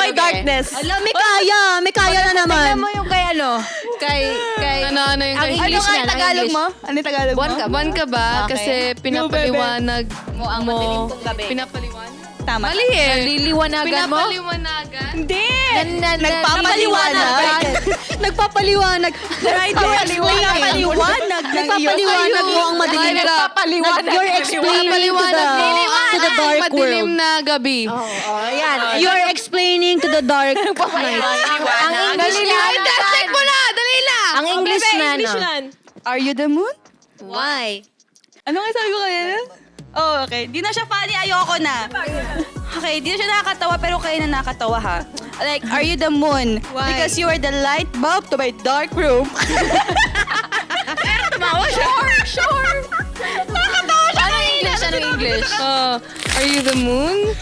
my darkness. Alam, may kaya na naman. Tingnan mo yung kay ano? Kay... Ano yung Ang kay English Ano niya. nga Tagalog mo? Ano yung Tagalog mo? Buwan ka ba? Buwan ka ba? Okay. Kasi pinapaliwanag Mo ang madilim kong gabi. Pinapaliwanag? Tama. Mali eh. Naliliwanagan mo? Pinapaliwanagan? Hindi! Nagpapaliwanag. Nagpapaliwanag. Right, you're explaining. Nagpapaliwanag ng Nagpapaliwanag mo ang madilim. You're explaining to the dark Madilim world. na gabi. Ayan. You're explaining to the dark night. Ang English niya. Check mo na! Dali na! Ang English na, no? Are you the moon? Why? Ano nga sabi ko kanina? Oh, okay. Di na siya funny. Ayoko na. Okay, di na siya nakakatawa pero kayo na nakakatawa ha. Like, are you the moon? Why? Because you are the light bulb to my dark room. Tumawa siya. Sure. Anong English? Are you the moon?